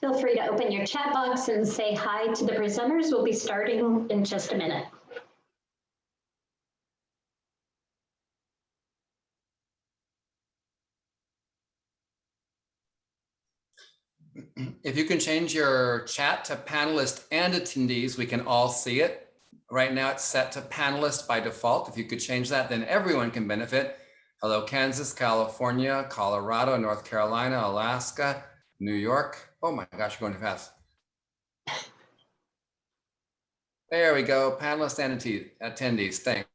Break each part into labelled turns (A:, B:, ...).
A: Feel free to open your chat box and say hi to the presenters. We'll be starting in just a minute.
B: If you can change your chat to panelists and attendees, we can all see it. Right now it's set to panelists by default. If you could change that, then everyone can benefit. Hello, Kansas, California, Colorado, North Carolina, Alaska, New York. Oh my gosh, you're going too fast. There we go, panelists and attendees, thanks.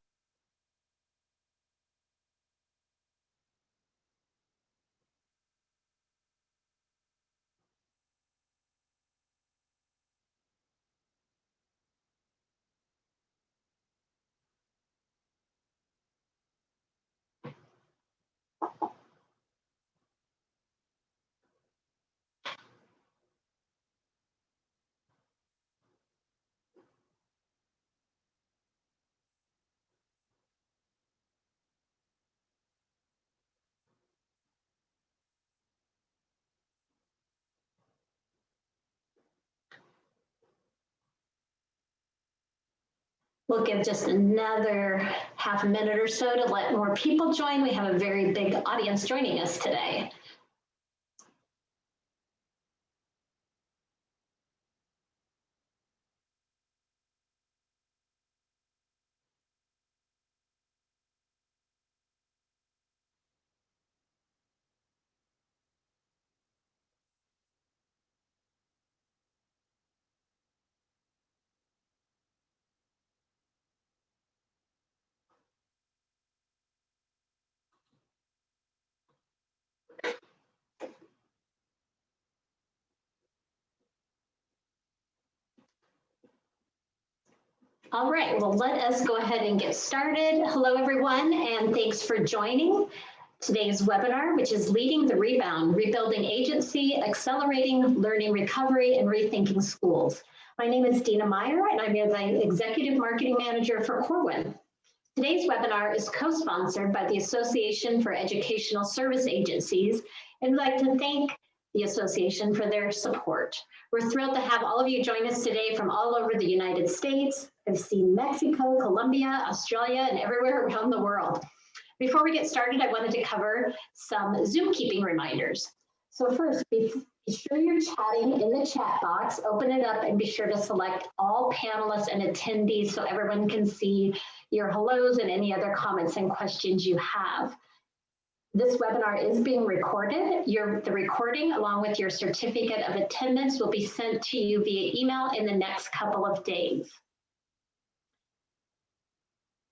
A: We'll give just another half a minute or so to let more people join. We have a very big audience joining us today. All right, well, let us go ahead and get started. Hello, everyone, and thanks for joining today's webinar, which is Leading the Rebound, Rebuilding Agency, Accelerating Learning Recovery, and Rethinking Schools. My name is Dina Meyer, and I'm the Executive Marketing Manager for Corwin. Today's webinar is co-sponsored by the Association for Educational Service Agencies, and I'd like to thank the association for their support. We're thrilled to have all of you join us today from all over the United States. I've seen Mexico, Colombia, Australia, and everywhere around the world. Before we get started, I wanted to cover some Zookeeping reminders. So first, be sure you're chatting in the chat box, open it up, and be sure to select all panelists and attendees so everyone can see your hellos and any other comments and questions you have. This webinar is being recorded. The recording, along with your certificate of attendance, will be sent to you via email in the next couple of days.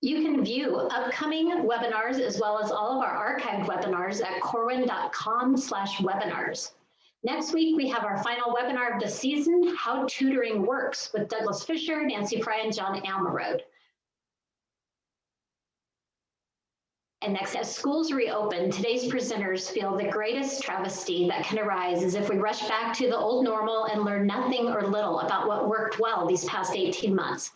A: You can view upcoming webinars as well as all of our archived webinars at corwin.com/webinars. Next week, we have our final webinar of the season, How Tutoring Works, with Douglas Fisher, Nancy Frey, and John Almarode. And next, as schools reopen, today's presenters feel the greatest travesty that can arise is if we rush back to the old normal and learn nothing or little about what worked well these past 18 months.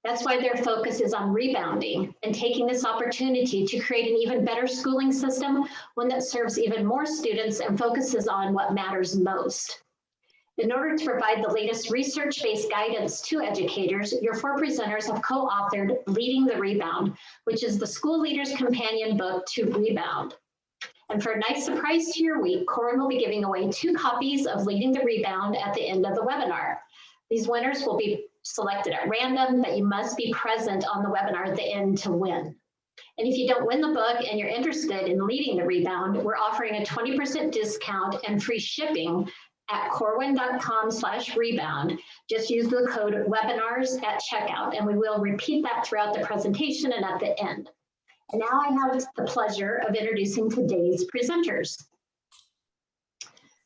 A: That's why their focus is on rebounding and taking this opportunity to create an even better schooling system, one that serves even more students and focuses on what matters most. In order to provide the latest research-based guidance to educators, your four presenters have co-authored Leading the Rebound, which is the school leader's companion book to Rebound. And for a nice surprise to your week, Corwin will be giving away 2 copies of Leading the Rebound at the end of the webinar. These winners will be selected at random, but you must be present on the webinar at the end to win. And if you don't win the book and you're interested in leading the rebound, we're offering a 20% discount and free shipping at corwin.com/rebound. Just use the code webinars at checkout, and we will repeat that throughout the presentation and at the end. And now I have the pleasure of introducing today's presenters.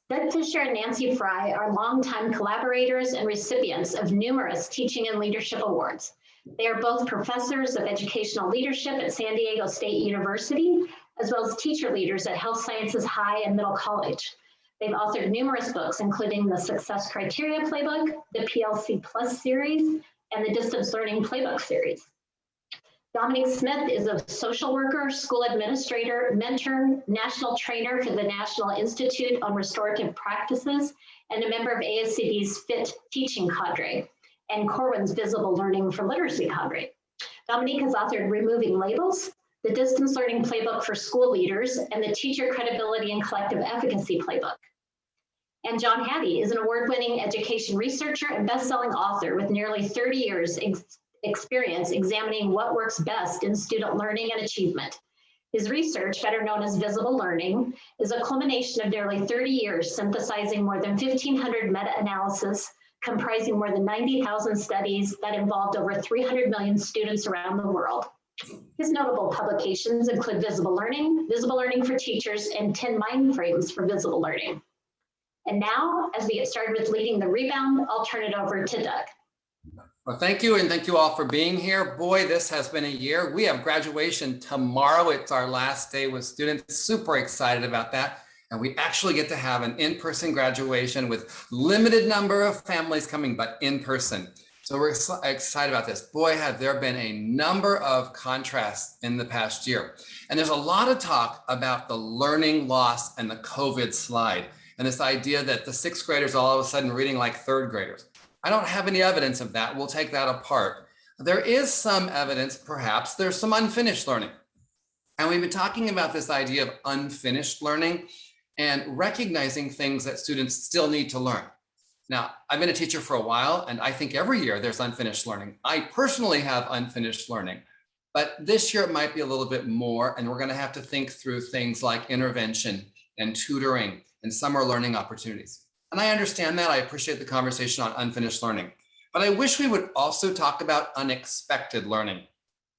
A: Doug Fisher and Nancy Frey are longtime collaborators and recipients of numerous teaching and leadership awards. They are both professors of educational leadership at San Diego State University, as well as teacher leaders at Health Sciences High and Middle College. They've authored numerous books, including the Success Criteria Playbook, the PLC Plus series, and the Distance Learning Playbook series. Dominique Smith is a social worker, school administrator, mentor, national trainer for the National Institute on Restorative Practices, and a member of ASCD's FIT teaching cadre and Corwin's Visible Learning for Literacy cadre. Dominique has authored Removing Labels, the Distance Learning Playbook for School Leaders, and the Teacher Credibility and Collective Efficacy Playbook. And John Hattie is an award-winning education researcher and best-selling author with nearly 30 years experience examining what works best in student learning and achievement. His research, better known as visible learning, is a culmination of nearly 30 years synthesizing more than 1,500 meta-analysis comprising more than 90,000 studies that involved over 300 million students around the world. His notable publications include Visible Learning for Teachers, and 10 Mind Frames for Visible Learning. And now, as we get started with leading the rebound, I'll turn it over to Doug.
B: Well, thank you, and thank you all for being here. Boy, this has been a year. We have graduation tomorrow. It's our last day with students. Super excited about that. And we actually get to have an in-person graduation with limited number of families coming, but in person. So we're excited about this. Boy, have there been a number of contrasts in the past year. And there's a lot of talk about the learning loss and the COVID slide. And this idea that the sixth graders are all of a sudden reading like third graders. I don't have any evidence of that. We'll take that apart. There is some evidence, perhaps, there's some unfinished learning. And we've been talking about this idea of unfinished learning and recognizing things that students still need to learn. Now, I've been a teacher for a while, and I think every year there's unfinished learning. I personally have unfinished learning, but this year it might be a little bit more, and we're going to have to think through things like intervention and tutoring and summer learning opportunities. And I understand that. I appreciate the conversation on unfinished learning, but I wish we would also talk about unexpected learning,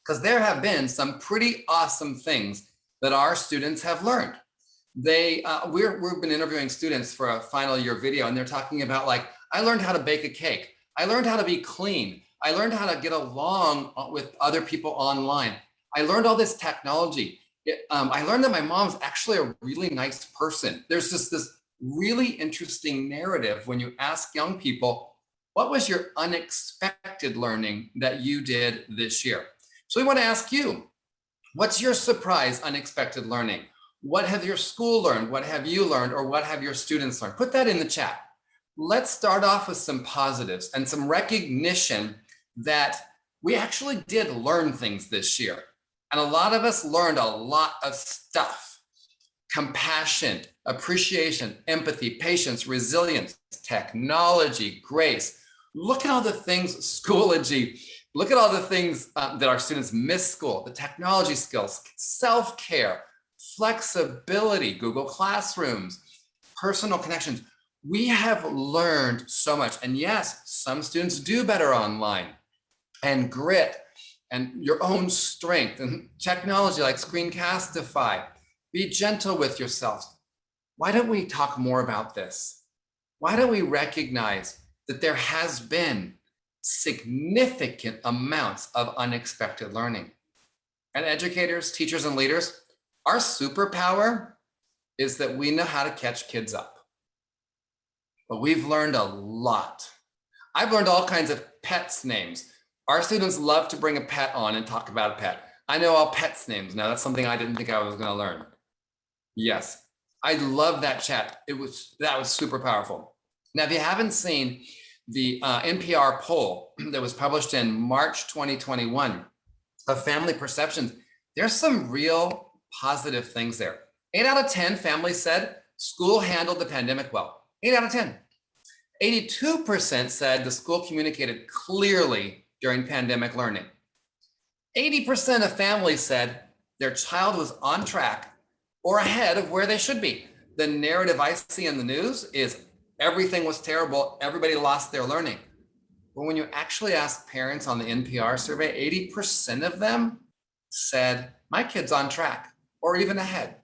B: because there have been some pretty awesome things that our students have learned. We've been interviewing students for a final year video, and they're talking about, like, I learned how to bake a cake. I learned how to be clean. I learned how to get along with other people online. I learned all this technology. I learned that my mom's actually a really nice person. There's just this really interesting narrative when you ask young people, what was your unexpected learning that you did this year? So we want to ask you, what's your surprise unexpected learning? What have your school learned? What have you learned? Or what have your students learned? Put that in the chat. Let's start off with some positives and some recognition that we actually did learn things this year. And a lot of us learned a lot of stuff. Compassion, appreciation, empathy, patience, resilience, technology, grace. Look at all the things, Schoology. Look at all the things that our students miss school, the technology skills, self-care, flexibility, Google Classrooms, personal connections. We have learned so much. And yes, some students do better online, and grit and your own strength and technology like Screencastify. Be gentle with yourselves. Why don't we talk more about this? Why don't we recognize that there has been significant amounts of unexpected learning? And educators, teachers, and leaders, our superpower is that we know how to catch kids up. But we've learned a lot. I've learned all kinds of pets' names. Our students love to bring a pet on and talk about a pet. I know all pets' names now. That's something I didn't think I was going to learn. Yes, I love that chat. That was super powerful. Now, if you haven't seen the NPR poll that was published in March 2021 of family perceptions, there's some real positive things there. 8 out of 10 families said school handled the pandemic well. 8 out of 10. 82% said the school communicated clearly during pandemic learning. 80% of families said their child was on track or ahead of where they should be. The narrative I see in the news is everything was terrible, everybody lost their learning. But when you actually ask parents on the NPR survey, 80% of them said, my kid's on track or even ahead.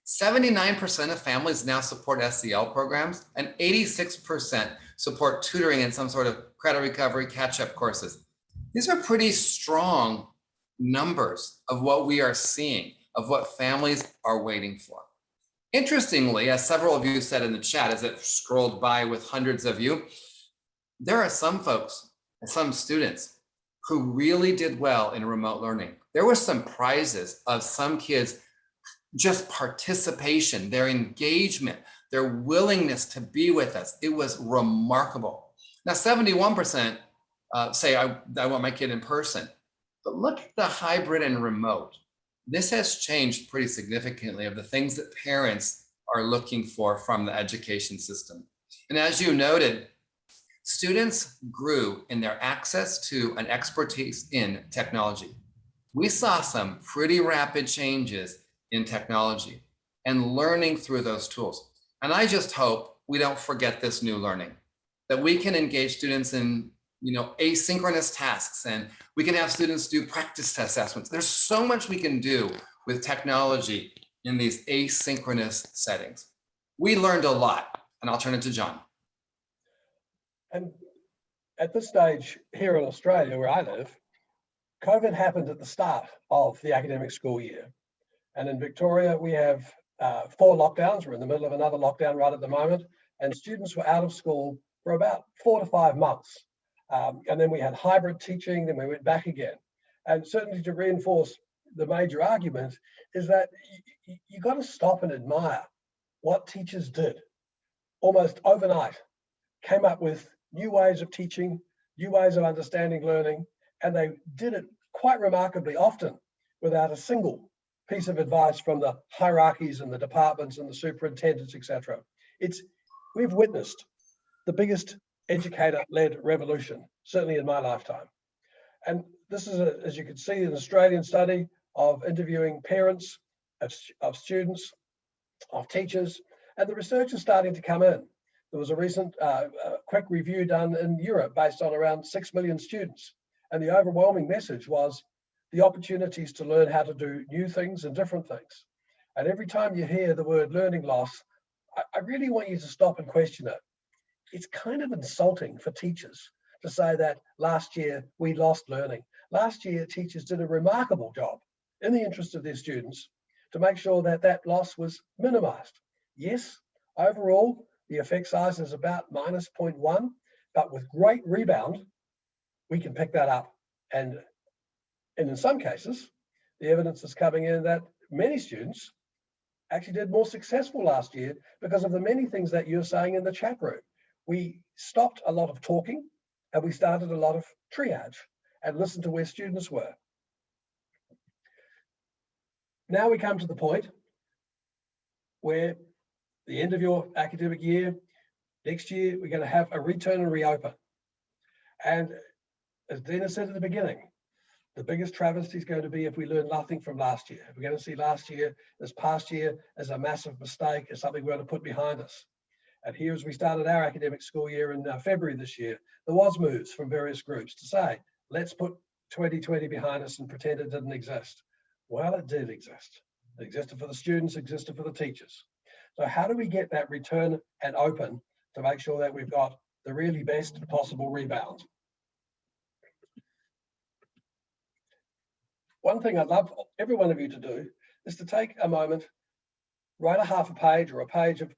B: 79% of families now support SEL programs, and 86% support tutoring in some sort of credit recovery catch-up courses. These are pretty strong numbers of what we are seeing, of what families are waiting for. Interestingly, as several of you said in the chat, as it scrolled by with hundreds of you, there are some folks and some students who really did well in remote learning. There were some prizes of some kids, just participation, their engagement, their willingness to be with us. It was remarkable. Now, 71% say, I want my kid in person. But look at the hybrid and remote. This has changed pretty significantly of the things that parents are looking for from the education system. And as you noted, students grew in their access to an expertise in technology. We saw some pretty rapid changes in technology and learning through those tools. And I just hope we don't forget this new learning, that we can engage students in asynchronous tasks, and we can have students do practice test assessments. There's so much we can do with technology in these asynchronous settings. We learned a lot, and I'll turn it to John.
C: And at this stage here in Australia, where I live, COVID happened at the start of the academic school year. And in Victoria, we have 4 lockdowns. We're in the middle of another lockdown right at the moment. And students were out of school for about 4 to 5 months. And then we had hybrid teaching, then we went back again. And certainly to reinforce the major argument is that you got to stop and admire what teachers did almost overnight, came up with new ways of teaching, new ways of understanding learning, and they did it quite remarkably often without a single piece of advice from the hierarchies and the departments and the superintendents, etc. We've witnessed the biggest educator-led revolution, certainly in my lifetime. And this is, as you can see, an Australian study of interviewing parents, of students, of teachers, and the research is starting to come in. There was a recent quick review done in Europe based on around 6 million students. And the overwhelming message was the opportunities to learn how to do new things and different things. And every time you hear the word learning loss, I really want you to stop and question it. It's kind of insulting for teachers to say that last year we lost learning. Last year, teachers did a remarkable job in the interest of their students to make sure that that loss was minimized. Yes, overall, the effect size is about -0.1, but with great rebound, we can pick that up. And in some cases, the evidence is coming in that many students actually did more successful last year because of the many things that you're saying in the chat room. We stopped a lot of talking and we started a lot of triage and listened to where students were. Now we come to the point where the end of your academic year, next year, we're going to have a return and reopen. And as Dina said at the beginning, the biggest travesty is going to be if we learn nothing from last year. We're going to see last year, this past year, as a massive mistake, as something we're going to put behind us. And here, as we started our academic school year in February this year, there was moves from various groups to say, let's put 2020 behind us and pretend it didn't exist. Well, it did exist. It existed for the students, existed for the teachers. So how do we get that return and open to make sure that we've got the really best possible rebound? One thing I'd love every one of you to do is to take a moment, write a half a page or a page of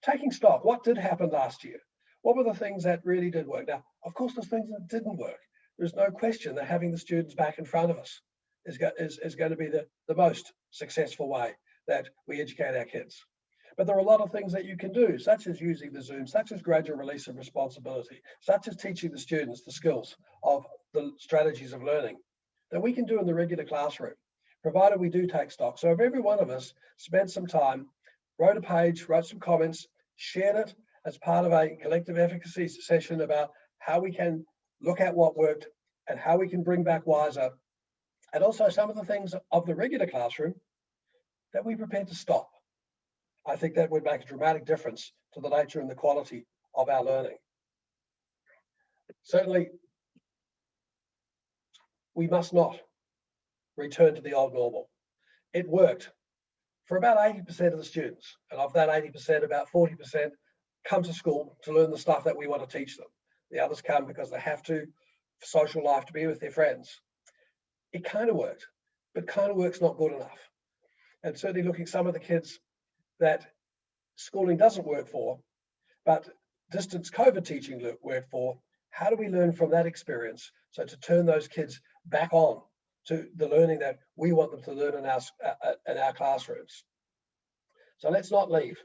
C: taking stock, what did happen last year? What were the things that really did work? Now, of course, there's things that didn't work. There's no question that having the students back in front of us is going to be the most successful way that we educate our kids. But there are a lot of things that you can do, such as using the Zoom, such as gradual release of responsibility, such as teaching the students the skills of the strategies of learning that we can do in the regular classroom, provided we do take stock. So if every one of us spent some time, wrote a page, wrote some comments, shared it as part of a collective efficacy session about how we can look at what worked and how we can bring back wiser, and also some of the things of the regular classroom that we prepared to stop. I think that would make a dramatic difference to the nature and the quality of our learning. Certainly, we must not return to the old normal. It worked for about 80% of the students. And of that 80%, about 40% come to school to learn the stuff that we want to teach them. The others come because they have to, for social life, to be with their friends. It kind of worked, but kind of work's not good enough. And certainly looking at some of the kids that schooling doesn't work for, but distance COVID teaching worked for, how do we learn from that experience So to turn those kids back on to the learning that we want them to learn in our classrooms. So let's not leave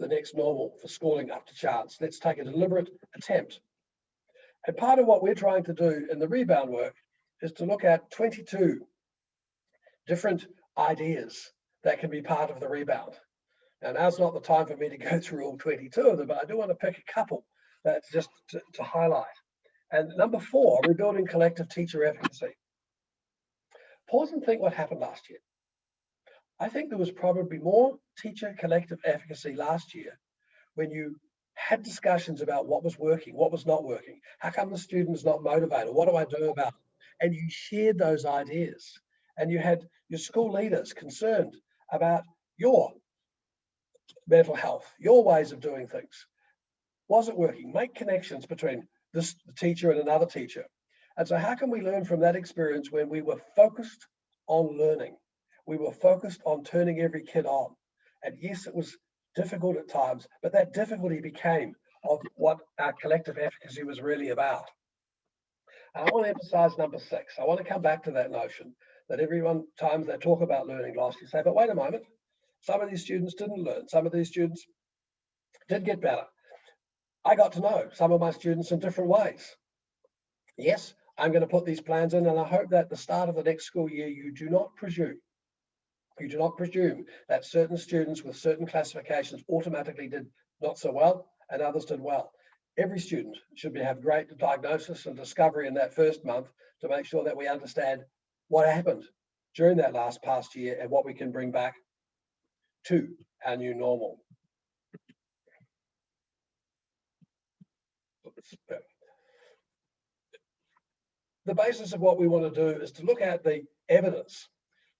C: the next normal for schooling up to chance. Let's take a deliberate attempt. And part of what we're trying to do in the Rebound work is to look at 22 different ideas that can be part of the Rebound. Now, now's not the time for me to go through all 22 of them, but I do want to pick a couple that's just to highlight. And number 4, rebuilding collective teacher efficacy. Pause and think what happened last year. I think there was probably more teacher collective efficacy last year when you had discussions about what was working, what was not working. How come the student's not motivated? What do I do about it? And you shared those ideas. And you had your school leaders concerned about your mental health, your ways of doing things. Was it working? Make connections between this teacher and another teacher. And so how can we learn from that experience when we were focused on learning? We were focused on turning every kid on. And yes, it was difficult at times, but that difficulty became of what our collective efficacy was really about. And I want to emphasize number 6. I want to come back to that notion that times they talk about learning loss, you say, but wait a moment, some of these students didn't learn. Some of these students did get better. I got to know some of my students in different ways. Yes, I'm going to put these plans in, and I hope that at the start of the next school year, you do not presume that certain students with certain classifications automatically did not so well and others did well. Every student should have great diagnosis and discovery in that first month to make sure that we understand what happened during that past year and what we can bring back to our new normal. The basis of what we want to do is to look at the evidence,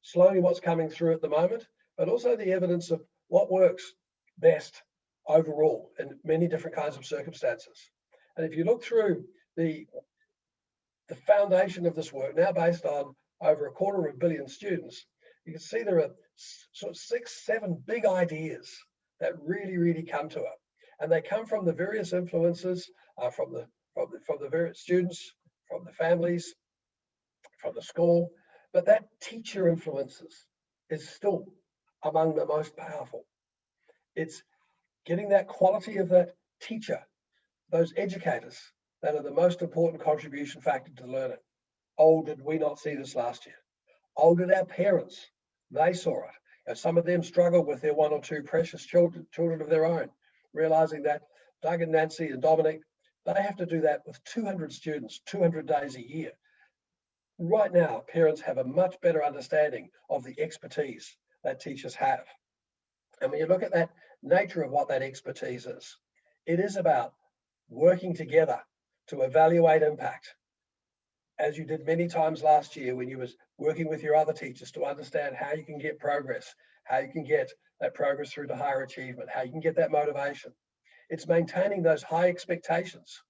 C: slowly what's coming through at the moment, but also the evidence of what works best overall in many different kinds of circumstances. And if you look through the foundation of this work, now based on over 250 million students, you can see there are sort of 6, 7 big ideas that really come to it. And they come from the various influences, from the various students, from the families, from the school, but that teacher influences is still among the most powerful. It's getting that quality of that teacher, those educators, that are the most important contribution factor to learning. Oh, did we not see this last year? Oh, did our parents? They saw it. And some of them struggle with their 1 or 2 precious children of their own, realizing that Doug and Nancy and Dominique, they have to do that with 200 students, 200 days a year. Right now, parents have a much better understanding of the expertise that teachers have. And when you look at that nature of what that expertise is, it is about working together to evaluate impact, as you did many times last year when you was working with your other teachers to understand how you can get progress, how you can get that progress through to higher achievement, how you can get that motivation. It's maintaining those high expectations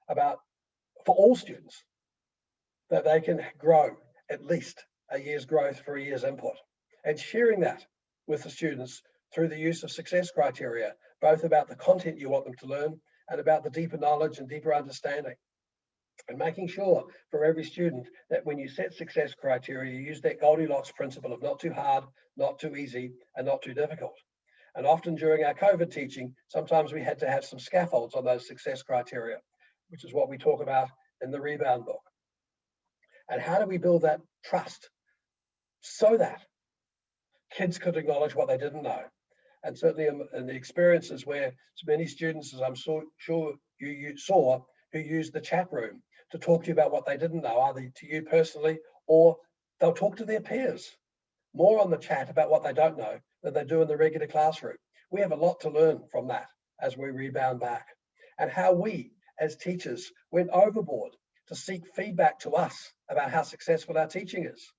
C: for all students, that they can grow at least a year's growth for a year's input, and sharing that with the students through the use of success criteria, both about the content you want them to learn and about the deeper knowledge and deeper understanding. And making sure for every student that when you set success criteria, you use that Goldilocks principle of not too hard, not too easy, and not too difficult. And often during our COVID teaching, sometimes we had to have some scaffolds on those success criteria, which is what we talk about in the Rebound book. And how do we build that trust so that kids could acknowledge what they didn't know? And certainly in the experiences where many students, as I'm sure you saw, who used the chat room to talk to you about what they didn't know, either to you personally, or they'll talk to their peers more on the chat about what they don't know than they do in the regular classroom. We have a lot to learn from that as we rebound back, and how we as teachers went overboard to seek feedback to us about how successful our teaching is.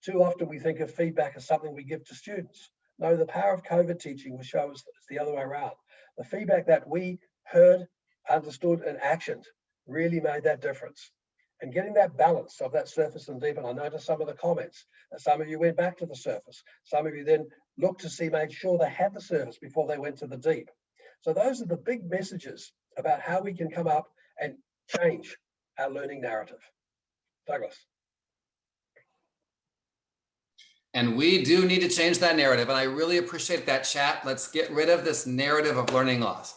C: Too often we think of feedback as something we give to students. No, the power of COVID teaching will show us it's the other way around. The feedback that we heard, understood, and actioned really made that difference. And getting that balance of that surface and deep, and I noticed some of the comments that some of you went back to the surface. Some of you then looked to see, made sure they had the surface before they went to the deep. So those are the big messages about how we can come up and change our learning narrative. Douglas.
B: And we do need to change that narrative. And I really appreciate that, chat. Let's get rid of this narrative of learning loss.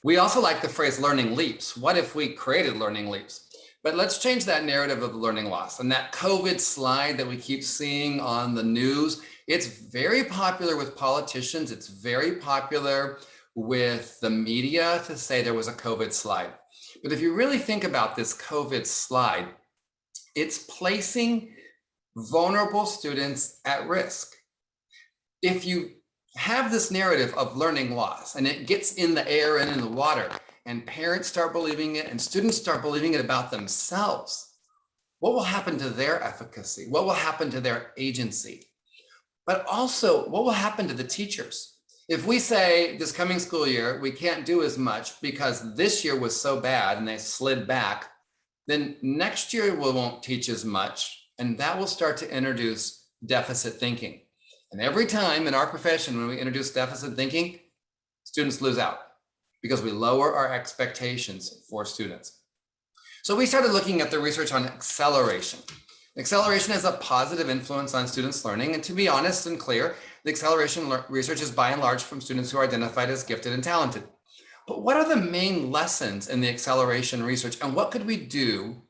B: We also like the phrase learning leaps. What if we created learning leaps? But let's change that narrative of learning loss. And that COVID slide that we keep seeing on the news, it's very popular with politicians. It's very popular with the media to say there was a COVID slide. But if you really think about this COVID slide, it's placing vulnerable students at risk. If you have this narrative of learning loss and it gets in the air and in the water, and parents start believing it and students start believing it about themselves, what will happen to their efficacy? What will happen to their agency? But also, what will happen to the teachers? If we say this coming school year, we can't do as much because this year was so bad and they slid back, then next year we won't teach as much. And that will start to introduce deficit thinking. And every time in our profession, when we introduce deficit thinking, students lose out because we lower our expectations for students. So we started looking at the research on acceleration. Acceleration has a positive influence on students' learning. And to be honest and clear, the acceleration research is by and large from students who are identified as gifted and talented. But what are the main lessons in the acceleration research, and what could we do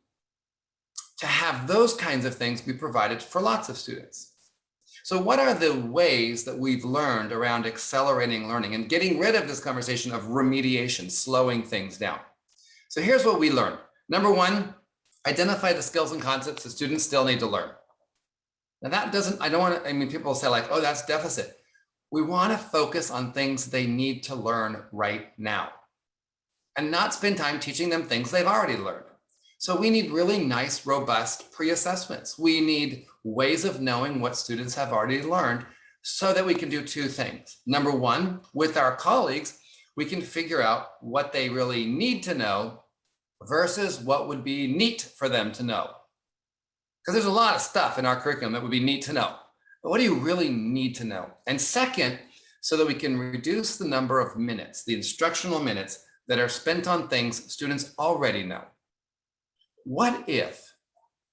B: to have those kinds of things be provided for lots of students? So what are the ways that we've learned around accelerating learning and getting rid of this conversation of remediation, slowing things down? So here's what we learned. Number one, identify the skills and concepts that students still need to learn. Now that doesn't, people say like, oh, that's deficit. We want to focus on things they need to learn right now and not spend time teaching them things they've already learned. So we need really nice, robust pre-assessments. We need ways of knowing what students have already learned so that we can do two things. Number one, with our colleagues, we can figure out what they really need to know versus what would be neat for them to know. Because there's a lot of stuff in our curriculum that would be neat to know. But what do you really need to know? And second, so that we can reduce the number of minutes, the instructional minutes that are spent on things students already know. What if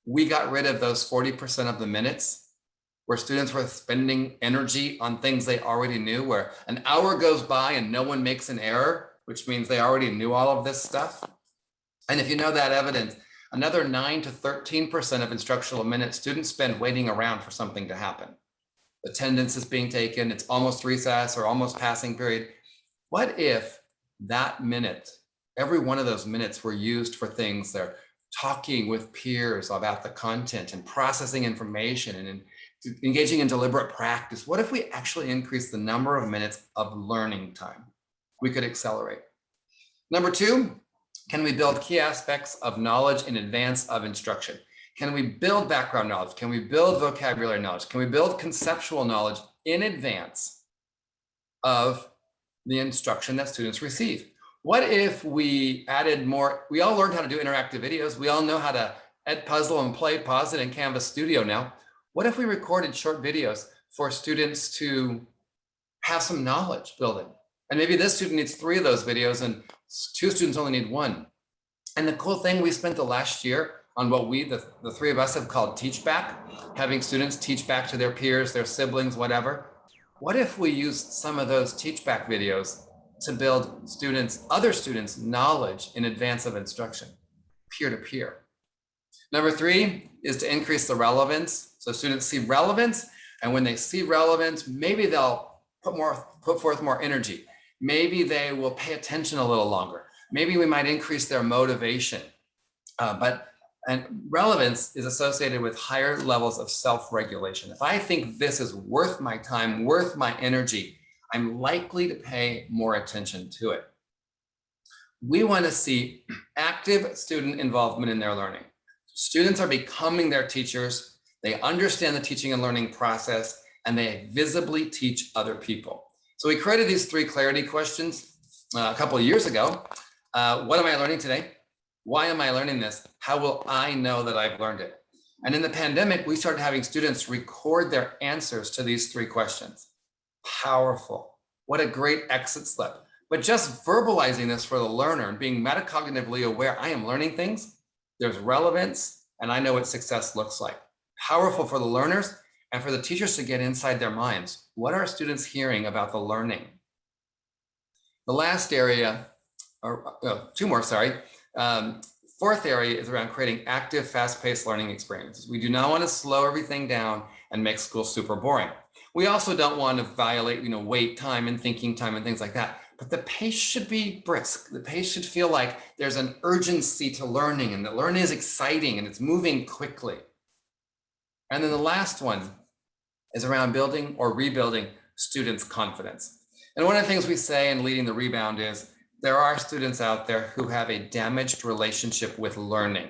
B: we got rid of those 40% of the minutes where students were spending energy on things they already knew, where an hour goes by and no one makes an error, which means they already knew all of this stuff? And if you know that evidence, another 9 to 13% of instructional minutes students spend waiting around for something to happen. Attendance is being taken, it's almost recess or almost passing period. What if that minute, every one of those minutes were used for things that are talking with peers about the content and processing information and engaging in deliberate practice? What if we actually increase the number of minutes of learning time? We could accelerate. Number two, can we build key aspects of knowledge in advance of instruction? Can we build background knowledge? Can we build vocabulary knowledge? Can we build conceptual knowledge in advance of the instruction that students receive? What if we added more? We all learned how to do interactive videos. We all know how to Edpuzzle and Play, Pause It in Canvas Studio now. What if we recorded short videos for students to have some knowledge building? And maybe this student needs 3 of those videos and 2 students only need 1. And the cool thing, we spent the last year on what we, the 3 of us, have called Teach Back, having students teach back to their peers, their siblings, whatever. What if we used some of those Teach Back videos to build students, other students' knowledge in advance of instruction, peer-to-peer? Number 3 is to increase the relevance. So students see relevance, and when they see relevance, maybe they'll put forth more energy. Maybe they will pay attention a little longer. Maybe we might increase their motivation. And relevance is associated with higher levels of self-regulation. If I think this is worth my time, worth my energy, I'm likely to pay more attention to it. We want to see active student involvement in their learning. Students are becoming their teachers. They understand the teaching and learning process, and they visibly teach other people. So we created these 3 clarity questions a couple of years ago. What am I learning today? Why am I learning this? How will I know that I've learned it? And in the pandemic, we started having students record their answers to these 3 questions. Powerful. What a great exit slip. But just verbalizing this for the learner and being metacognitively aware, I am learning things, There's relevance, and I know what success looks like. Powerful for the learners and for the teachers to get inside their minds. What are students hearing about the learning? The last area, or two more, sorry. Fourth area is around creating active, fast-paced learning experiences. We do not want to slow everything down and make school super boring. We also don't want to violate, wait time and thinking time and things like that. But the pace should be brisk. The pace should feel like there's an urgency to learning and that learning is exciting and it's moving quickly. And then the last one is around building or rebuilding students' confidence. And one of the things we say in Leading the Rebound is there are students out there who have a damaged relationship with learning.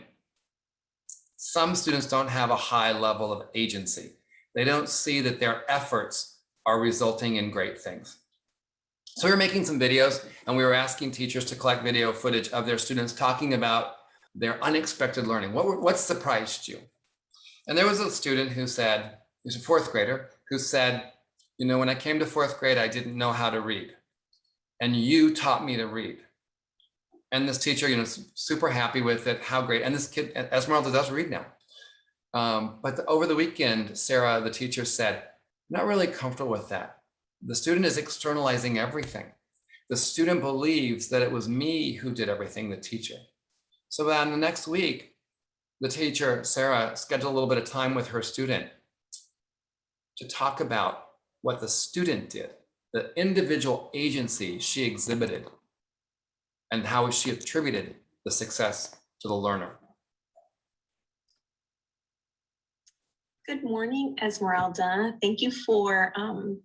B: Some students don't have a high level of agency. They don't see that their efforts are resulting in great things. So we were making some videos and we were asking teachers to collect video footage of their students talking about their unexpected learning. What surprised you? And there was a student who said, he's a fourth grader, who said, when I came to fourth grade, I didn't know how to read. And you taught me to read. And this teacher, super happy with it, how great. And this kid, Esmeralda, does read now. But over the weekend, Sarah, the teacher, said, I'm not really comfortable with that. The student is externalizing everything. The student believes that it was me who did everything, the teacher. So then the next week, the teacher, Sarah, scheduled a little bit of time with her student to talk about what the student did, the individual agency she exhibited, and how she attributed the success to the learner.
D: Good morning, Esmeralda. Thank you for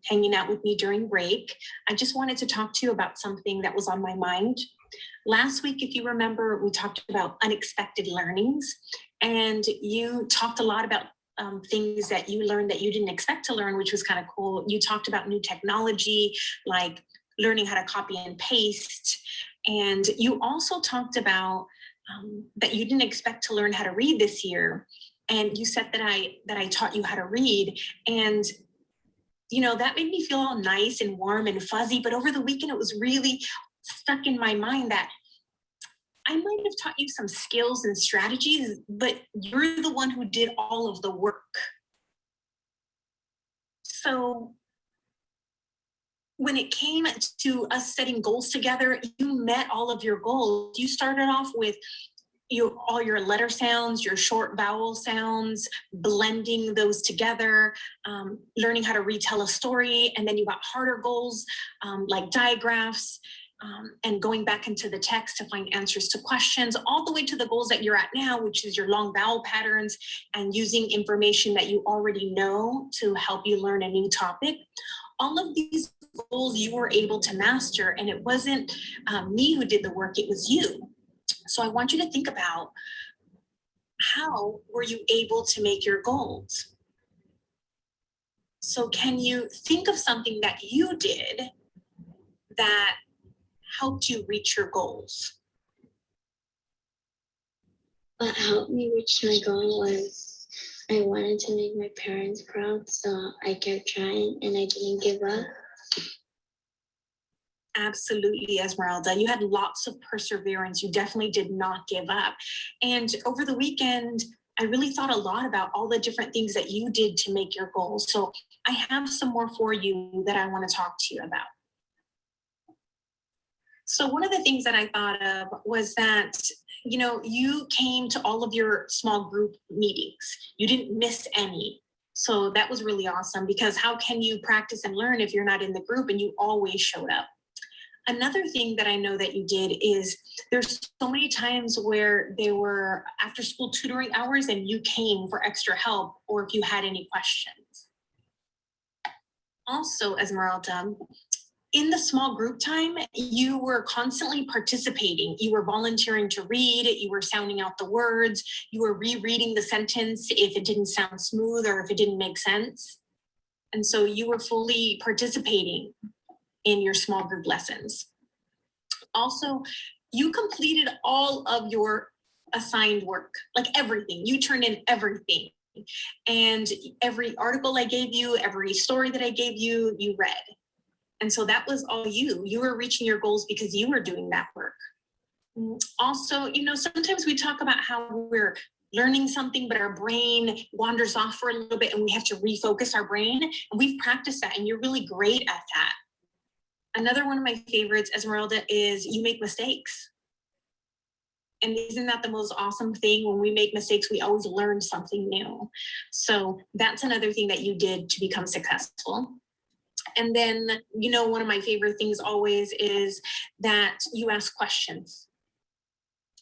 D: hanging out with me during break. I just wanted to talk to you about something that was on my mind. Last week, if you remember, we talked about unexpected learnings, and you talked a lot about things that you learned that you didn't expect to learn, which was kind of cool. You talked about new technology, like learning how to copy and paste. And you also talked about that you didn't expect to learn how to read this year. And you said that I taught you how to read. And, that made me feel all nice and warm and fuzzy. But over the weekend, it was really stuck in my mind that I might have taught you some skills and strategies, but you're the one who did all of the work. So when it came to us setting goals together, you met all of your goals. You started off with all your letter sounds, your short vowel sounds, blending those together, learning how to retell a story. And then you got harder goals like digraphs, and going back into the text to find answers to questions, all the way to the goals that you're at now, which is your long vowel patterns and using information that you already know to help you learn a new topic. All of these goals you were able to master, and it wasn't me who did the work, it was you. So I want you to think about, how were you able to make your goals? So can you think of something that you did that helped you reach your goals?
E: What helped me reach my goal was I wanted to make my parents proud, so I kept trying and I didn't give up.
D: Absolutely, Esmeralda. You had lots of perseverance. You definitely did not give up. And over the weekend, I really thought a lot about all the different things that you did to make your goals. So I have some more for you that I want to talk to you about. So one of the things that I thought of was that, you came to all of your small group meetings. You didn't miss any. So that was really awesome, because how can you practice and learn if you're not in the group and you always showed up? Another thing that I know that you did is there's so many times where there were after school tutoring hours and you came for extra help or if you had any questions. Also, Esmeralda, in the small group time, you were constantly participating. You were volunteering to read, you were sounding out the words, you were rereading the sentence if it didn't sound smooth or if it didn't make sense. And so you were fully participating in your small group lessons. Also, you completed all of your assigned work, like everything. You turned in everything. And every article I gave you, every story that I gave you, you read. And so that was all you. You were reaching your goals because you were doing that work. Also, sometimes we talk about how we're learning something, but our brain wanders off for a little bit and we have to refocus our brain. And we've practiced that, and you're really great at that. Another one of my favorites, Esmeralda, is you make mistakes. And isn't that the most awesome thing? When we make mistakes, we always learn something new. So that's another thing that you did to become successful. And then, one of my favorite things always is that you ask questions.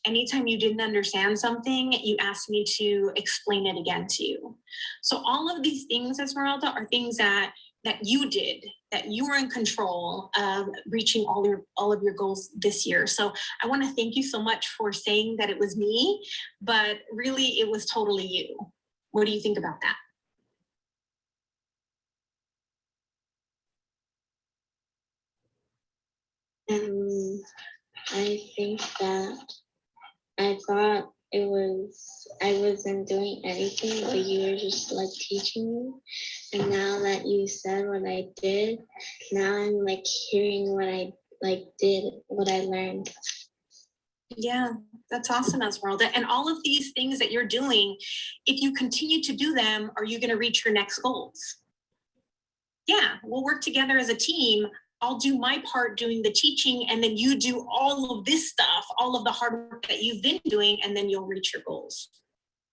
D: Anytime you didn't understand something, you asked me to explain it again to you. So all of these things, Esmeralda, are things that you did, that you were in control of reaching all of your goals this year. So I want to thank you so much for saying that it was me, but really it was totally you. What do you think about that?
E: I think that I thought I wasn't doing anything, but you were just like teaching me. And now that you said what I did, now I'm like hearing what I did, what I learned.
D: Yeah, that's awesome, Esmeralda. And all of these things that you're doing, if you continue to do them, are you going to reach your next goals? Yeah, we'll work together as a team. I'll do my part doing the teaching, and then you do all of this stuff, all of the hard work that you've been doing, and then you'll reach your goals.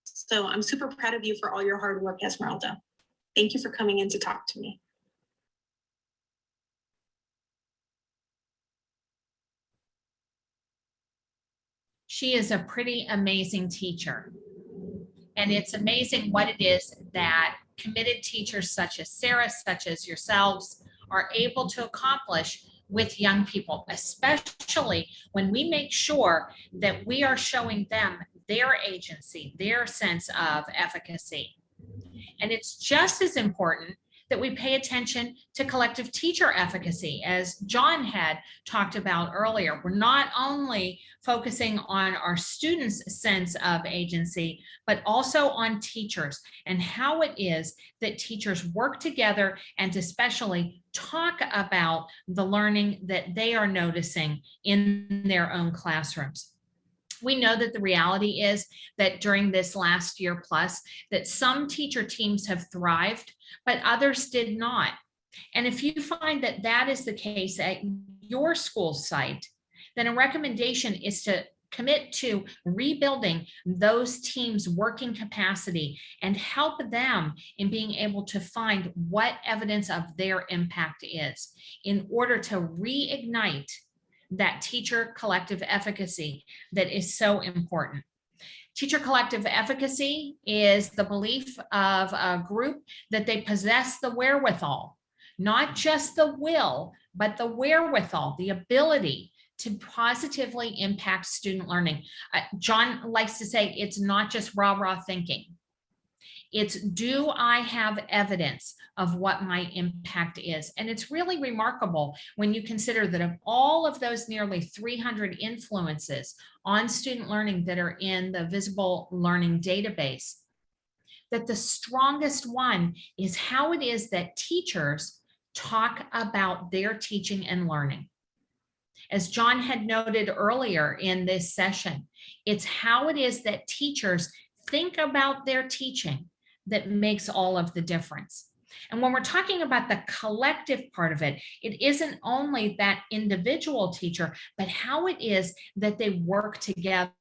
D: So I'm super proud of you for all your hard work, Esmeralda. Thank you for coming in to talk to me.
F: She is a pretty amazing teacher. And it's amazing what it is that committed teachers such as Sarah, such as yourselves, are able to accomplish with young people, especially when we make sure that we are showing them their agency, their sense of efficacy. And it's just as important that we pay attention to collective teacher efficacy, as John had talked about earlier. We're not only focusing on our students' sense of agency, but also on teachers and how it is that teachers work together and especially talk about the learning that they are noticing in their own classrooms. We know that the reality is that during this last year plus, that some teacher teams have thrived, but others did not. And if you find that that is the case at your school site, then a recommendation is to commit to rebuilding those teams' working capacity and help them in being able to find what evidence of their impact is in order to reignite that teacher collective efficacy that is so important. Teacher collective efficacy is the belief of a group that they possess the wherewithal, not just the will, but the wherewithal, the ability to positively impact student learning. John likes to say it's not just rah-rah thinking. It's, do I have evidence of what my impact is? And it's really remarkable when you consider that of all of those nearly 300 influences on student learning that are in the Visible Learning database, that the strongest one is how it is that teachers talk about their teaching and learning. As John had noted earlier in this session, it's how it is that teachers think about their teaching that makes all of the difference. And when we're talking about the collective part of it, it isn't only that individual teacher, but how it is that they work together.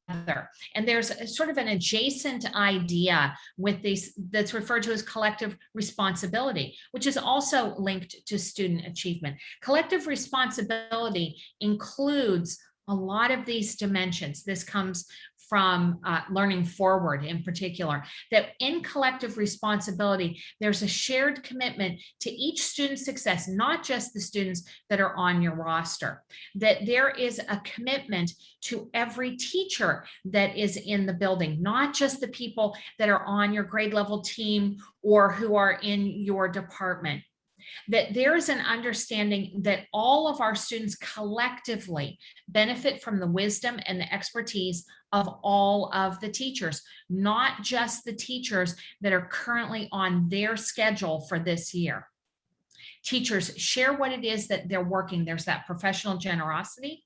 F: And there's a sort of an adjacent idea with these that's referred to as collective responsibility, which is also linked to student achievement. Collective responsibility includes a lot of these dimensions. This comes from Learning Forward in particular, that in collective responsibility, there's a shared commitment to each student's success, not just the students that are on your roster, that there is a commitment to every teacher that is in the building, not just the people that are on your grade level team or who are in your department. That there is an understanding that all of our students collectively benefit from the wisdom and the expertise of all of the teachers, not just the teachers that are currently on their schedule for this year. Teachers share what it is that they're working. There's that professional generosity.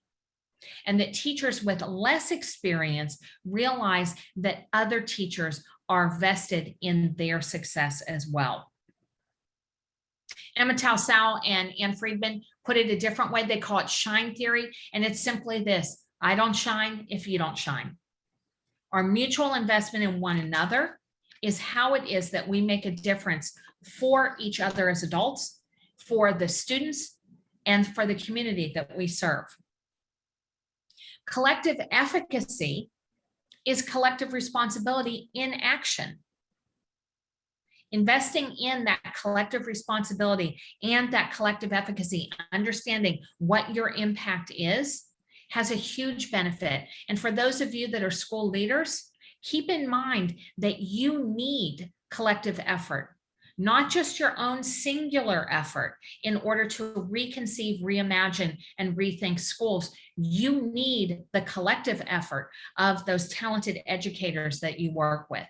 F: and that teachers with less experience realize that other teachers are vested in their success as well. Emma Tausau and Ann Friedman put it a different way. They call it shine theory, and it's simply this: I don't shine if you don't shine. Our mutual investment in one another is how it is that we make a difference for each other as adults, for the students, and for the community that we serve. Collective efficacy is collective responsibility in action. Investing in that collective responsibility and that collective efficacy, understanding what your impact is, has a huge benefit. And for those of you that are school leaders, keep in mind that you need collective effort, not just your own singular effort in order to reconceive, reimagine, and rethink schools. You need the collective effort of those talented educators that you work with.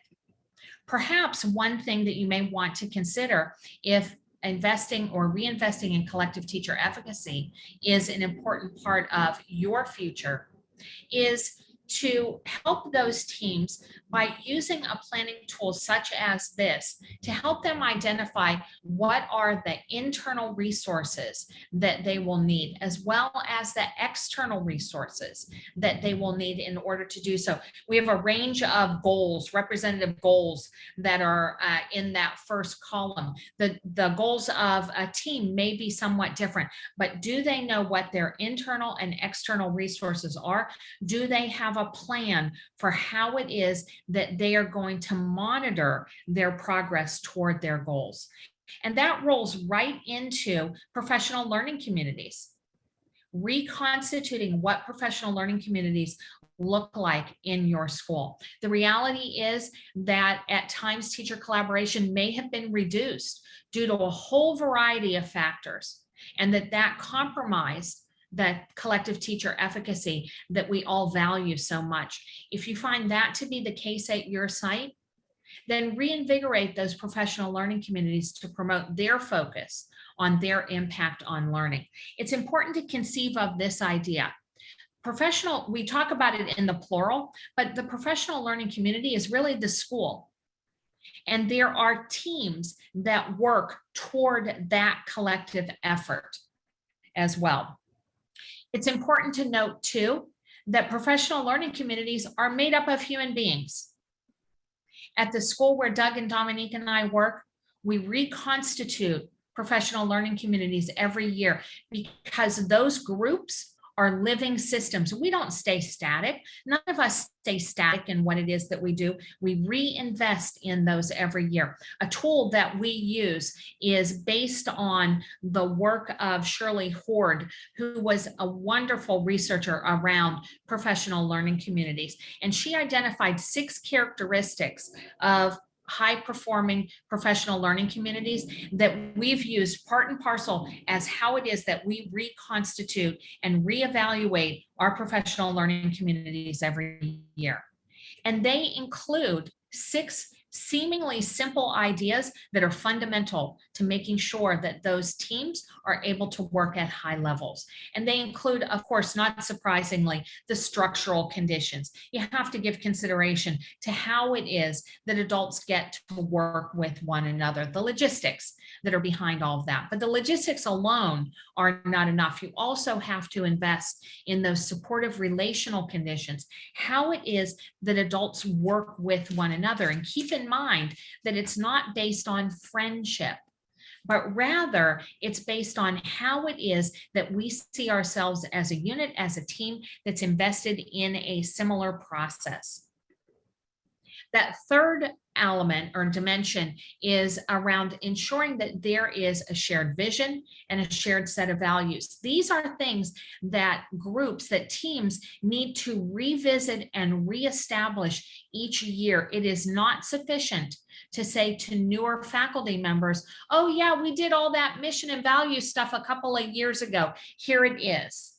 F: Perhaps one thing that you may want to consider if investing or reinvesting in collective teacher efficacy is an important part of your future is to help those teams by using a planning tool such as this to help them identify what are the internal resources that they will need, as well as the external resources that they will need in order to do so. We have a range of goals, representative goals that are in that first column. The goals of a team may be somewhat different, but do they know what their internal and external resources are? Do they have a plan for how it is that they are going to monitor their progress toward their goals? And that rolls right into professional learning communities. Reconstituting what professional learning communities look like in your school. The reality is that at times teacher collaboration may have been reduced due to a whole variety of factors, and that compromised that collective teacher efficacy that we all value so much. If you find that to be the case at your site, then reinvigorate those professional learning communities to promote their focus on their impact on learning. It's important to conceive of this idea. Professional, we talk about it in the plural, but the professional learning community is really the school. And there are teams that work toward that collective effort as well. It's important to note too, that professional learning communities are made up of human beings. At the school where Doug and Dominique and I work, we reconstitute professional learning communities every year because those groups are living systems. We don't stay static. None of us stay static in what it is that we do. We reinvest in those every year. A tool that we use is based on the work of Shirley Hord, who was a wonderful researcher around professional learning communities. And she identified 6 characteristics of high-performing professional learning communities that we've used part and parcel as how it is that we reconstitute and reevaluate our professional learning communities every year. And they include 6 seemingly simple ideas that are fundamental to making sure that those teams are able to work at high levels. And they include, of course, not surprisingly, the structural conditions. You have to give consideration to how it is that adults get to work with one another, the logistics that are behind all of that. But the logistics alone are not enough. You also have to invest in those supportive relational conditions, how it is that adults work with one another. And keep in mind that it's not based on friendship, but rather it's based on how it is that we see ourselves as a unit, as a team that's invested in a similar process. That third element or dimension is around ensuring that there is a shared vision and a shared set of values. These are things that groups, that teams need to revisit and reestablish each year. It is not sufficient to say to newer faculty members, oh yeah, we did all that mission and value stuff a couple of years ago. Here it is,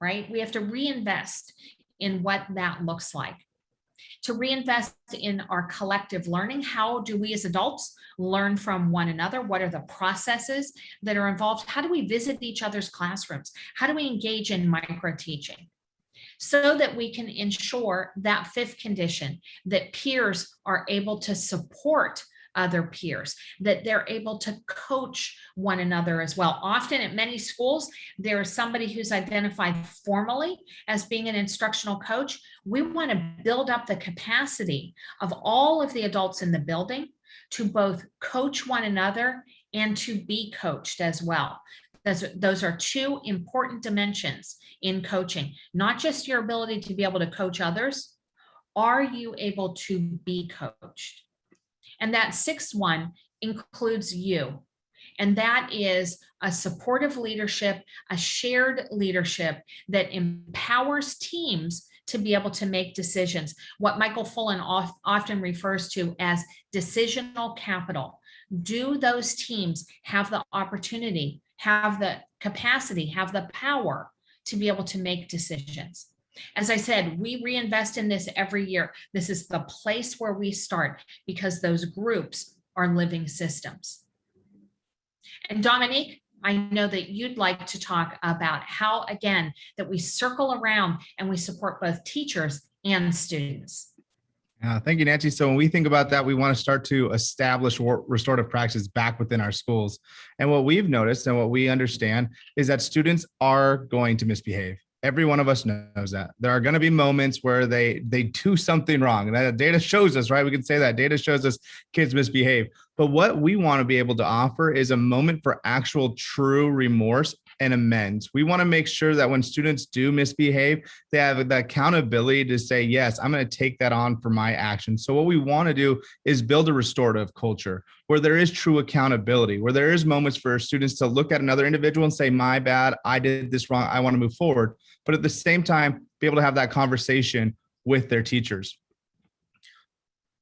F: right? We have to reinvest in what that looks like. To reinvest in our collective learning. How do we as adults learn from one another? What are the processes that are involved? How do we visit each other's classrooms? How do we engage in micro teaching? so that we can ensure that fifth condition, that peers are able to support other peers, that they're able to coach one another as well. Often at many schools, there is somebody who's identified formally as being an instructional coach. We want to build up the capacity of all of the adults in the building to both coach one another and to be coached as well. Those are two important dimensions in coaching, not just your ability to be able to coach others. Are you able to be coached? And that sixth one includes you. And that is a supportive leadership, a shared leadership that empowers teams to be able to make decisions. What Michael Fullen often refers to as decisional capital. Do those teams have the opportunity, have the capacity, have the power to be able to make decisions? As I said, we reinvest in this every year. This is the place where we start because those groups are living systems. And Dominique, I know that you'd like to talk about how, again, that we circle around and we support both teachers and students.
G: Thank you, Nancy. So when we think about that, we want to start to establish restorative practices back within our schools. And what we've noticed and what we understand is that students are going to misbehave. Every one of us knows that. There are going to be moments where they do something wrong. And that data shows us, right? We can say that data shows us kids misbehave. But what we want to be able to offer is a moment for actual true remorse and amends. We want to make sure that when students do misbehave, they have the accountability to say, yes, I'm going to take that on for my action. So what we want to do is build a restorative culture where there is true accountability, where there is moments for students to look at another individual and say, my bad, I did this wrong, I want to move forward. But at the same time, be able to have that conversation with their teachers.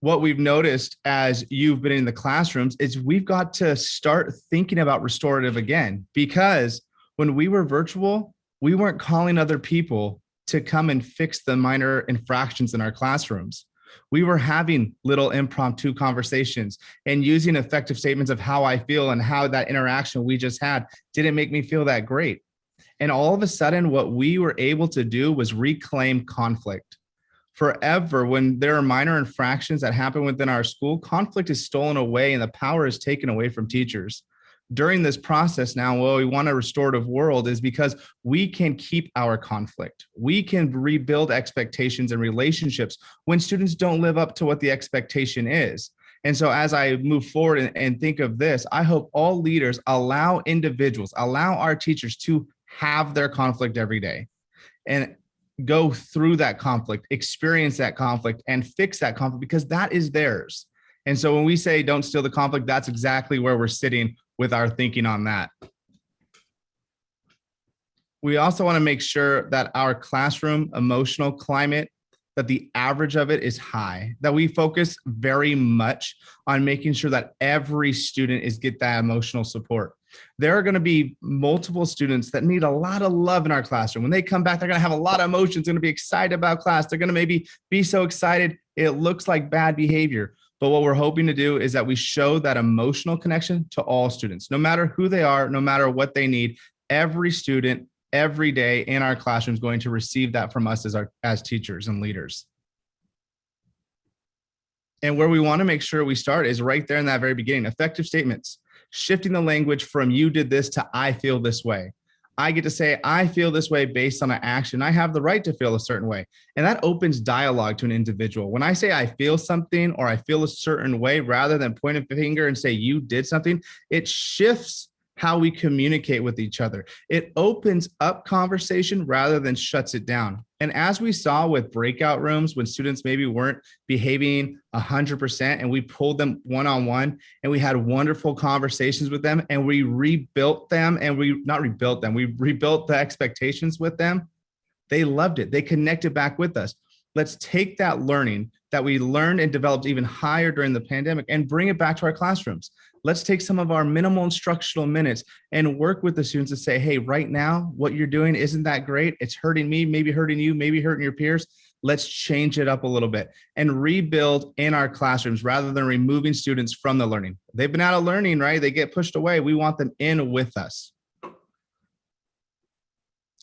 G: What we've noticed as you've been in the classrooms is we've got to start thinking about restorative again, because when we were virtual, we weren't calling other people to come and fix the minor infractions in our classrooms. We were having little impromptu conversations and using effective statements of how I feel and how that interaction we just had didn't make me feel that great. And all of a sudden, what we were able to do was reclaim conflict. Forever, when there are minor infractions that happen within our school, conflict is stolen away and the power is taken away from teachers. During this process now, what we want a restorative world is because we can keep our conflict. We can rebuild expectations and relationships when students don't live up to what the expectation is. And so as I move forward and think of this, I hope all leaders allow individuals, allow our teachers to have their conflict every day and go through that conflict, experience that conflict, and fix that conflict because that is theirs. And so when we say don't steal the conflict, that's exactly where we're sitting with our thinking on that. We also want to make sure that our classroom emotional climate, that the average of it is high, that we focus very much on making sure that every student get that emotional support. There are going to be multiple students that need a lot of love in our classroom. When they come back, they're going to have a lot of emotions, going to be excited about class. They're going to maybe be so excited it looks like bad behavior. But what we're hoping to do is that we show that emotional connection to all students, no matter who they are, no matter what they need. Every student, every day in our classroom is going to receive that from us as teachers and leaders. And where we want to make sure we start is right there in that very beginning, effective statements, shifting the language from you did this to I feel this way. I get to say, I feel this way based on an action. I have the right to feel a certain way. And that opens dialogue to an individual. When I say I feel something or I feel a certain way, rather than point a finger and say you did something, it shifts how we communicate with each other. It opens up conversation rather than shuts it down. And as we saw with breakout rooms, when students maybe weren't behaving 100% and we pulled them one-on-one and we had wonderful conversations with them and we rebuilt them and we rebuilt the expectations with them. They loved it. They connected back with us. Let's take that learning that we learned and developed even higher during the pandemic and bring it back to our classrooms. Let's take some of our minimal instructional minutes and work with the students to say, hey, right now, what you're doing isn't that great. It's hurting me, maybe hurting you, maybe hurting your peers. Let's change it up a little bit and rebuild in our classrooms rather than removing students from the learning. They've been out of learning, right? They get pushed away. We want them in with us.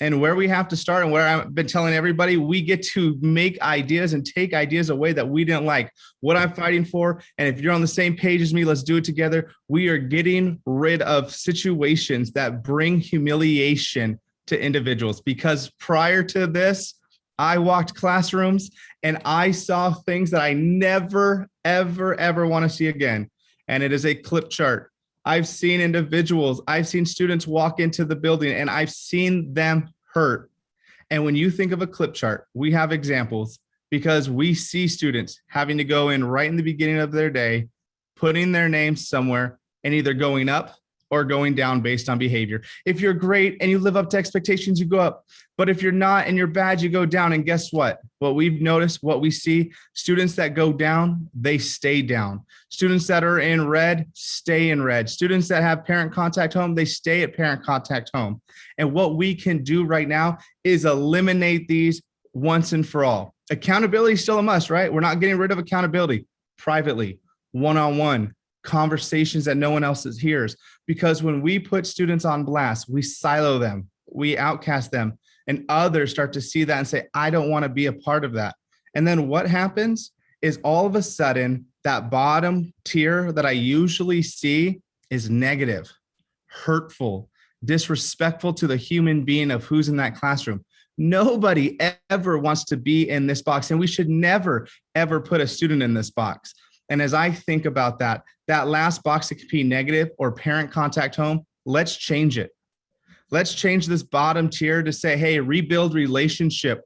G: And where we have to start, and where I've been telling everybody, we get to make ideas and take ideas away that we didn't like. What I'm fighting for, and if you're on the same page as me, let's do it together. We are getting rid of situations that bring humiliation to individuals. Because prior to this, I walked classrooms and I saw things that I never, ever, ever want to see again. And it is a clip chart. I've seen individuals, I've seen students walk into the building and I've seen them hurt. And when you think of a clip chart, we have examples because we see students having to go in right in the beginning of their day, putting their name somewhere and either going up or going down based on behavior. If you're great and you live up to expectations, you go up. But if you're not and you're bad, you go down. And guess what? What we've noticed, what we see, students that go down, they stay down. Students that are in red, stay in red. Students that have parent contact home, they stay at parent contact home. And what we can do right now is eliminate these once and for all. Accountability is still a must, right? We're not getting rid of accountability. Privately, one-on-one, conversations that no one else hears. Because when we put students on blast, we silo them, we outcast them, and others start to see that and say, I don't want to be a part of that. And then what happens is all of a sudden, that bottom tier that I usually see is negative, hurtful, disrespectful to the human being of who's in that classroom. Nobody ever wants to be in this box, and we should never, ever put a student in this box. And as I think about that last box that could be negative or parent contact home, let's change it. Let's change this bottom tier to say, hey, rebuild relationship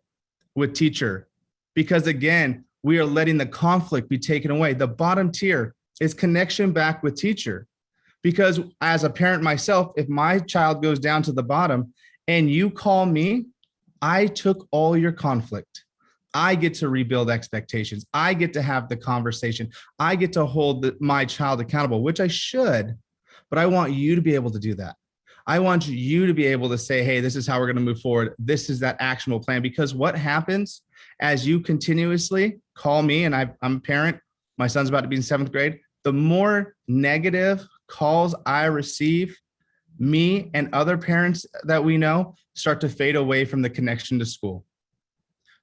G: with teacher. Because again, we are letting the conflict be taken away. The bottom tier is connection back with teacher. Because as a parent myself, if my child goes down to the bottom and you call me, I took all your conflict. I get to rebuild expectations. I get to have the conversation. I get to hold my child accountable, which I should, but I want you to be able to do that. I want you to be able to say, hey, this is how we're going to move forward. This is that actionable plan. Because what happens as you continuously call me, and I'm a parent, my son's about to be in 7th grade, the more negative calls I receive, me and other parents that we know start to fade away from the connection to school.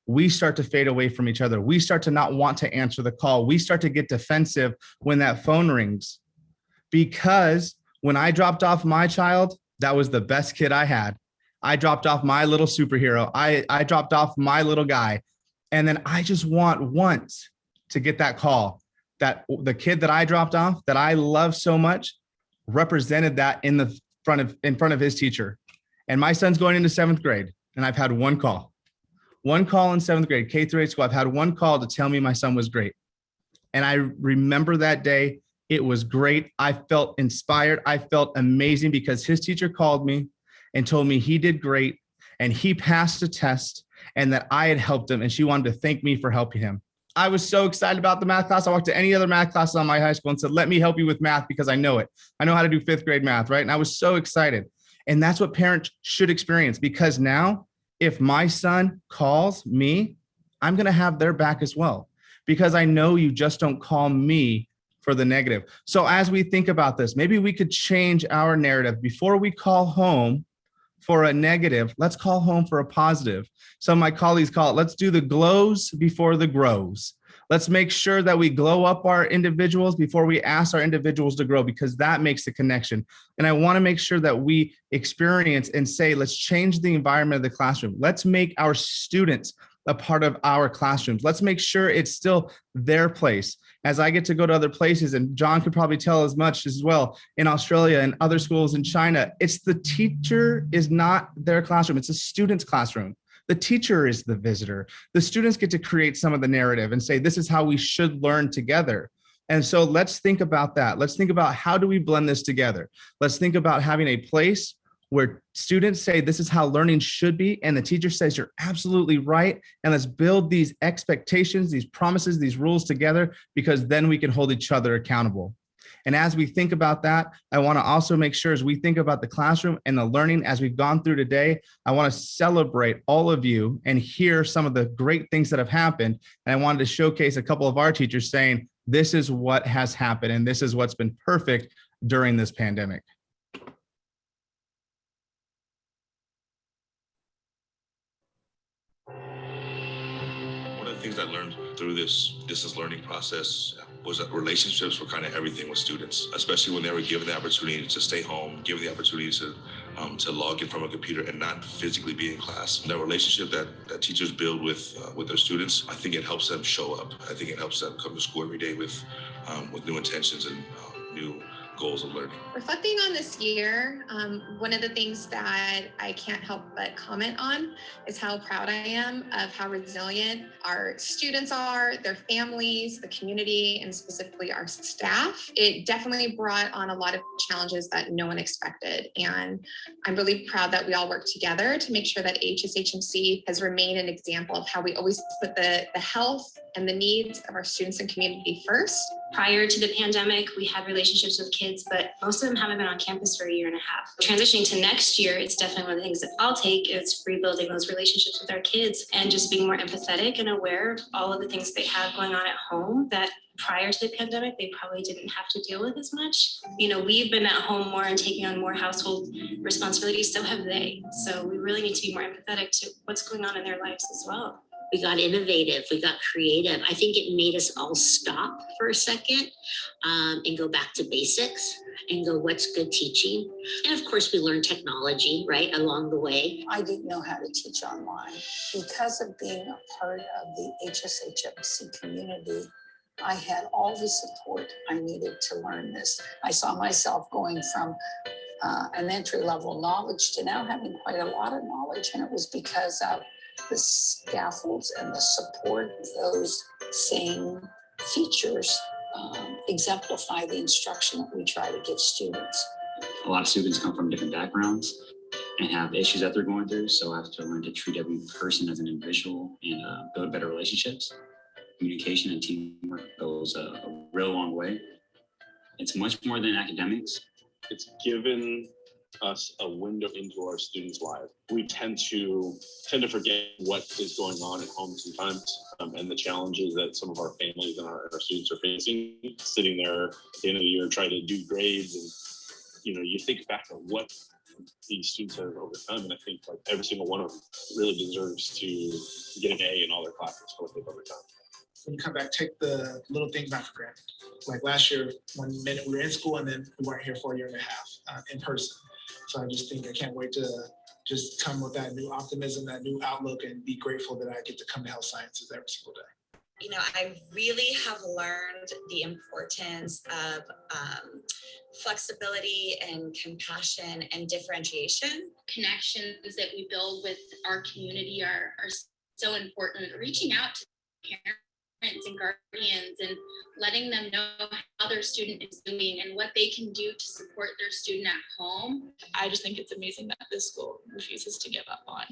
G: We start to fade away from each other. We start to not want to answer the call. We start to get defensive when that phone rings. Because when I dropped off my child, that was the best kid I had. I dropped off my little superhero. I dropped off my little guy. And then I just want once to get that call that the kid that I dropped off, that I love so much, represented that in front of his teacher. And my son's going into 7th grade, and I've had one call in 7th grade, K through 8 school. I've had one call to tell me my son was great. And I remember that day. It was great. I felt inspired. I felt amazing because his teacher called me and told me he did great and he passed a test and that I had helped him, and she wanted to thank me for helping him. I was so excited about the math class. I walked to any other math classes on my high school and said, let me help you with math because I know it. I know how to do 5th grade math, right? And I was so excited. And that's what parents should experience, because now if my son calls me, I'm going to have their back as well, because I know you just don't call me for the negative. So as we think about this, maybe we could change our narrative. Before we call home for a negative, let's call home for a positive. Some of my colleagues call it, let's do the glows before the grows. Let's make sure that we glow up our individuals before we ask our individuals to grow, because that makes the connection. And I want to make sure that we experience and say, let's change the environment of the classroom. Let's make our students a part of our classrooms. Let's make sure it's still their place. As I get to go to other places, and John could probably tell as much as well, in Australia and other schools in China, it's the teacher is not their classroom. It's a student's classroom. The teacher is the visitor. The students get to create some of the narrative and say, this is how we should learn together. And so let's think about that. Let's think about, how do we blend this together? Let's think about having a place where students say, this is how learning should be. And the teacher says, you're absolutely right. And let's build these expectations, these promises, these rules together, because then we can hold each other accountable. And as we think about that, I want to also make sure, as we think about the classroom and the learning as we've gone through today, I want to celebrate all of you and hear some of the great things that have happened. And I wanted to showcase a couple of our teachers saying, this is what has happened and this is what's been perfect during this pandemic.
H: things I learned through this distance learning process was that relationships were kind of everything with students, especially when they were given the opportunity to stay home, given the opportunity to log in from a computer and not physically be in class. That relationship that teachers build with their students, I think it helps them show up. I think it helps them come to school every day with new intentions and new goals of learning.
I: Reflecting on this year, one of the things that I can't help but comment on is how proud I am of how resilient our students are, their families, the community, and specifically our staff. It definitely brought on a lot of challenges that no one expected. And I'm really proud that we all work together to make sure that HSHMC has remained an example of how we always put the health and the needs of our students and community first.
J: Prior to the pandemic, we had relationships with kids, but most of them haven't been on campus for a year and a half. Transitioning to next year, it's definitely one of the things that I'll take is rebuilding those relationships with our kids and just being more empathetic and aware of all of the things they have going on at home that prior to the pandemic, they probably didn't have to deal with as much. You know, we've been at home more and taking on more household responsibilities, so have they. So we really need to be more empathetic to what's going on in their lives as well.
K: We got innovative, we got creative. I think it made us all stop for a second and go back to basics and go, what's good teaching? And of course, we learned technology, right, along the way.
L: I didn't know how to teach online. Because of being a part of the HSHMC community, I had all the support I needed to learn this. I saw myself going from an entry-level knowledge to now having quite a lot of knowledge, and it was because of the scaffolds and the support. Those same features exemplify the instruction that we try to give students.
M: A lot of students come from different backgrounds and have issues that they're going through, so I have to learn to treat every person as an individual and build better relationships. Communication and teamwork goes a real long way. It's much more than academics.
N: It's given us a window into our students' lives. We tend to forget what is going on at home sometimes, and the challenges that some of our families and our students are facing. Sitting there at the end of the year trying to do grades, and you think back on what these students have overcome, and I think like every single one of them really deserves to get an A in all their classes for what they've overcome.
O: When you come back, take the little things not for granted. Like last year, 1 minute we were in school and then we weren't here for a year and a half in person. So I just think I can't wait to just come with that new optimism, that new outlook, and be grateful that I get to come to health sciences every single day.
P: I really have learned the importance of flexibility and compassion and differentiation.
Q: Connections that we build with our community are so important. Reaching out to parents and guardians and letting them know how their student is doing and what they can do to support their student at home.
R: I just think it's amazing that this school refuses to give up on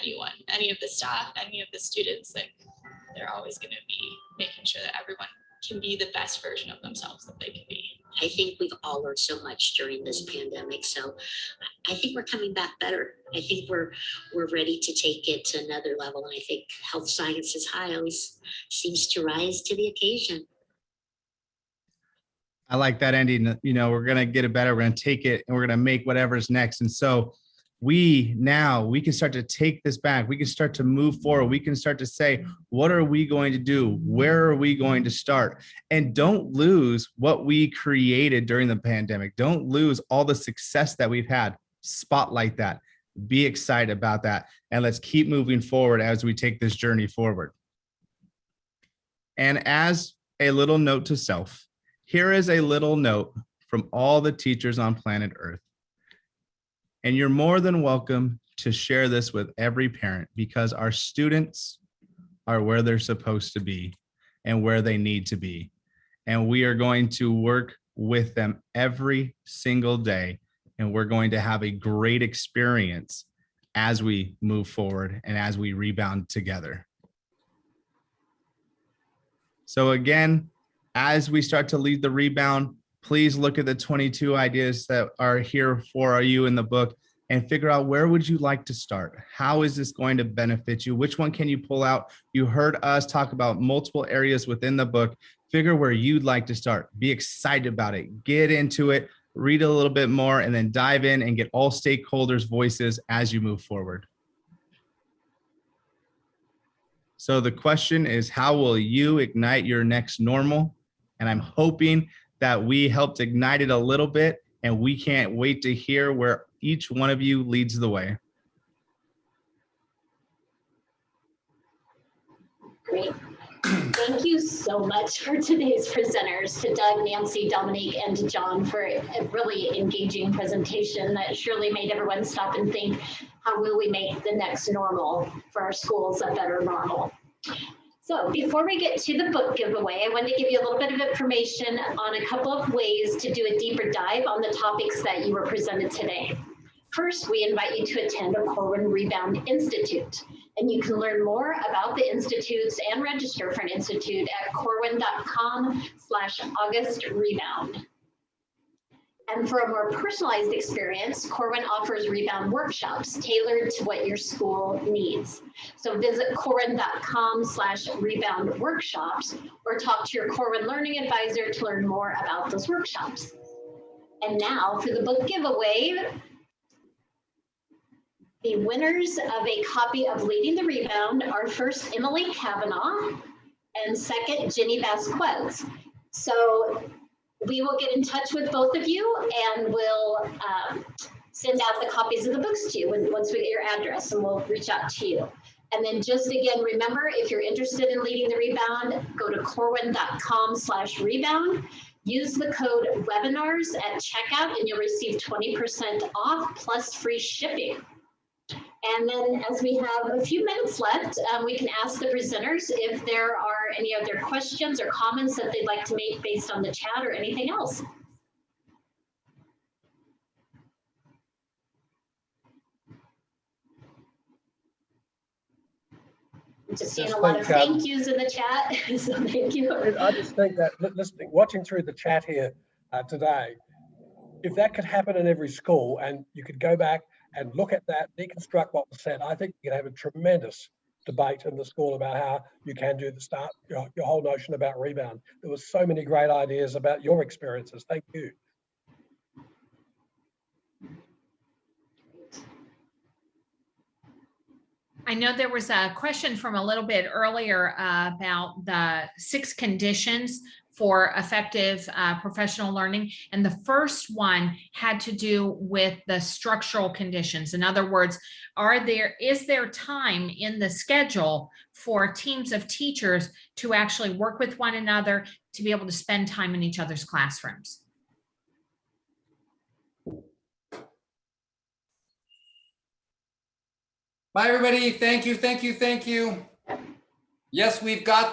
R: anyone, any of the staff, any of the students. Like, they're always going to be making sure that everyone can be the best version of themselves that they can be.
K: I think we've all learned so much during this pandemic. So I think we're coming back better. I think we're ready to take it to another level. And I think health sciences Highlands seems to rise to the occasion.
G: I like that ending. We're going to get it better. We're going to take it and we're going to make whatever's next. And so we can start to take this back. We can start to move forward. We can start to say, what are we going to do? Where are we going to start? And don't lose what we created during the pandemic. Don't lose all the success that we've had. Spotlight that. Be excited about that. And let's keep moving forward as we take this journey forward. And as a little note to self, here is a little note from all the teachers on planet Earth. And you're more than welcome to share this with every parent, because our students are where they're supposed to be and where they need to be. And we are going to work with them every single day. And we're going to have a great experience as we move forward and as we rebound together. So again, as we start to lead the rebound, please look at the 22 ideas that are here for you in the book and figure out, where would you like to start? How is this going to benefit you? Which one can you pull out? You heard us talk about multiple areas within the book. Figure where you'd like to start. Be excited about it. Get into it. Read a little bit more and then dive in and get all stakeholders' voices as you move forward. So the question is, how will you ignite your next normal? And I'm hoping that we helped ignite it a little bit, and we can't wait to hear where each one of you leads the way.
A: Great. Thank you so much for today's presenters, to Doug, Nancy, Dominique, and to John for a really engaging presentation that surely made everyone stop and think, how will we make the next normal for our schools a better normal? So before we get to the book giveaway, I want to give you a little bit of information on a couple of ways to do a deeper dive on the topics that you were presented today. First, we invite you to attend a Corwin Rebound Institute, and you can learn more about the institutes and register for an institute at corwin.com/AugustRebound. And for a more personalized experience, Corwin offers Rebound workshops tailored to what your school needs. So visit corwin.com/Rebound workshops or talk to your Corwin Learning Advisor to learn more about those workshops. And now for the book giveaway. The winners of a copy of Leading the Rebound are first Emily Kavanaugh and second Jenny Vasquez. So we will get in touch with both of you and we'll send out the copies of the books to you once we get your address, and we'll reach out to you. And then just again, remember, if you're interested in Leading the Rebound, go to corwin.com/rebound. Use the code webinars at checkout and you'll receive 20% off plus free shipping. And then as we have a few minutes left, we can ask the presenters if there are any other questions or comments that they'd like to make based on the chat or anything else. I'm just seeing a lot of thank yous in the chat, so thank you.
C: I just think that listening, watching through the chat here today, if that could happen in every school and you could go back and look at that, deconstruct what was said, I think you could have a tremendous debate in the school about how you can do the start, your whole notion about rebound. There was so many great ideas about your experiences. Thank you.
F: I know there was a question from a little bit earlier about the 6 conditions for effective professional learning. And the first one had to do with the structural conditions. In other words, is there time in the schedule for teams of teachers to actually work with one another to be able to spend time in each other's classrooms?
B: Bye, everybody. Thank you. Yes, we've got